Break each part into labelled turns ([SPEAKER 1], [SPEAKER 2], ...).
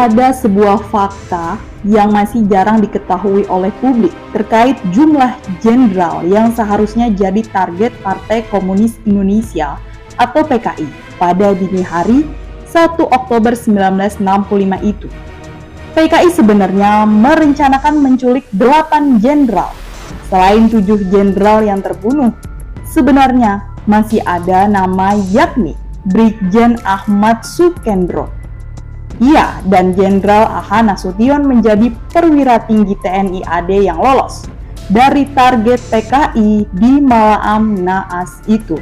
[SPEAKER 1] ada sebuah fakta yang masih jarang diketahui oleh publik terkait jumlah jenderal yang seharusnya jadi target Partai Komunis Indonesia atau PKI pada dini hari 1 Oktober 1965 itu. PKI sebenarnya merencanakan menculik 8 jenderal. Selain 7 jenderal yang terbunuh, sebenarnya masih ada nama yakni Brigjen Ahmad Sukendro. Ia dan Jenderal A.H. Nasution menjadi perwira tinggi TNI AD yang lolos dari target PKI di Malaam Naas itu.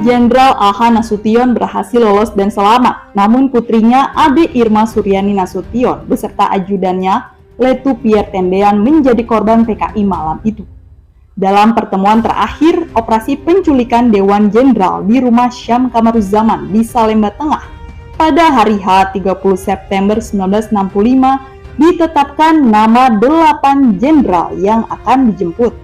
[SPEAKER 1] Jenderal A.H. Nasution berhasil lolos dan selamat, namun putrinya Ade Irma Suryani Nasution beserta ajudannya Letu Pierre Tendean menjadi korban PKI malam itu. Dalam pertemuan terakhir operasi penculikan Dewan Jenderal di rumah Syam Kamaruzzaman di Salemba Tengah pada hari H 30 September 1965 ditetapkan nama 8 jenderal yang akan dijemput.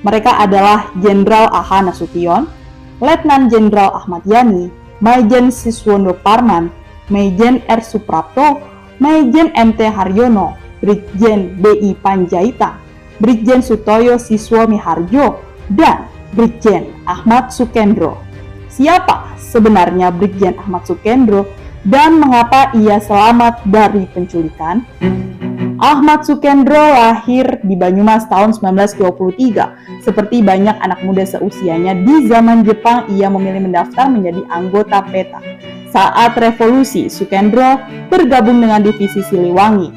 [SPEAKER 1] Mereka adalah Jenderal A.H. Nasution, Letnan Jenderal Ahmad Yani, Maijen Siswondo Parman, Maijen R. Suprapto, Maijen M.T. Haryono, Brigjen B.I. Panjaitan, Brigjen Sutoyo Siswo Miharjo, dan Brigjen Ahmad Sukendro. Siapa sebenarnya Brigjen Ahmad Sukendro dan mengapa ia selamat dari penculikan? Ahmad Sukendro lahir di Banyumas tahun 1923. Seperti banyak anak muda seusianya di zaman Jepang, ia memilih mendaftar menjadi anggota PETA. Saat revolusi, Sukendro bergabung dengan divisi Siliwangi.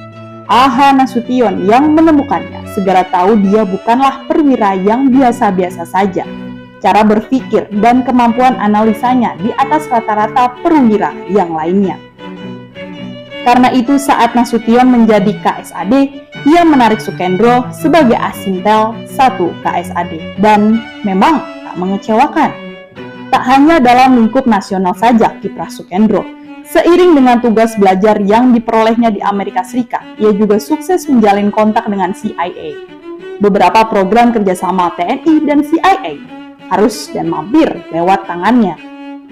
[SPEAKER 1] A.H. Nasution yang menemukannya segera tahu dia bukanlah perwira yang biasa-biasa saja. Cara berpikir dan kemampuan analisanya di atas rata-rata perwira yang lainnya. Karena itu saat Nasution menjadi KSAD, ia menarik Sukendro sebagai Asintel 1 KSAD dan memang tak mengecewakan. Tak hanya dalam lingkup nasional saja kiprah Sukendro, seiring dengan tugas belajar yang diperolehnya di Amerika Serikat, ia juga sukses menjalin kontak dengan CIA. Beberapa program kerjasama TNI dan CIA harus dan mampir lewat tangannya.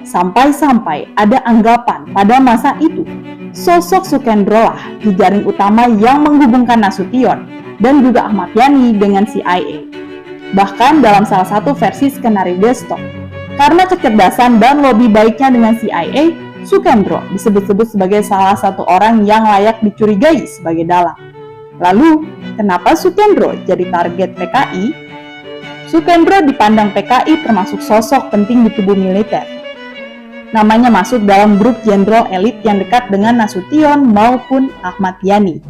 [SPEAKER 1] Sampai-sampai ada anggapan pada masa itu, sosok Sukendro lah jejaring utama yang menghubungkan Nasution dan juga Ahmad Yani dengan CIA. Bahkan dalam salah satu versi skenario desktop, karena kecerdasan dan lobi baiknya dengan CIA, Sukendro disebut-sebut sebagai salah satu orang yang layak dicurigai sebagai dalang. Lalu, kenapa Sukendro jadi target PKI? Sukendro dipandang PKI termasuk sosok penting di tubuh militer. Namanya masuk dalam grup jenderal elit yang dekat dengan Nasution maupun Ahmad Yani.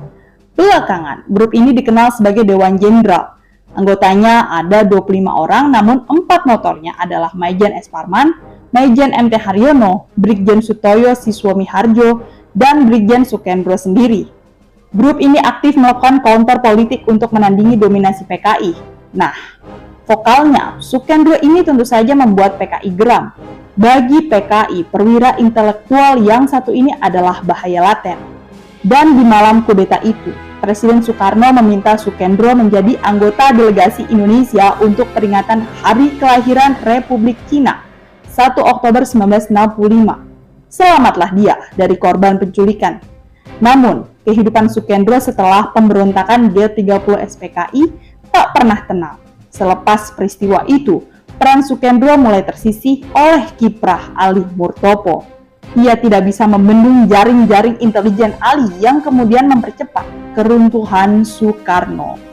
[SPEAKER 1] Belakangan, grup ini dikenal sebagai Dewan Jenderal. Anggotanya ada 25 orang, namun 4 notornya adalah Maijen S. Parman, Maijen M.T. Haryono, Brigjen Sutoyo Siswo Miharjo, dan Brigjen Sukendro sendiri. Grup ini aktif melakukan counter politik untuk menandingi dominasi PKI. Nah, vokalnya Sukendro ini tentu saja membuat PKI geram. Bagi PKI, perwira intelektual yang satu ini adalah bahaya laten. Dan di malam kudeta itu, Presiden Soekarno meminta Sukendro menjadi anggota delegasi Indonesia untuk peringatan Hari Kelahiran Republik Cina, 1 Oktober 1965. Selamatlah dia dari korban penculikan. Namun, kehidupan Sukendro setelah pemberontakan G30 SPKI tak pernah tenang. Selepas peristiwa itu, peran Sukendro mulai tersisih oleh kiprah Ali Murtopo. Ia tidak bisa membendung jaring-jaring intelijen Ali yang kemudian mempercepat keruntuhan Soekarno.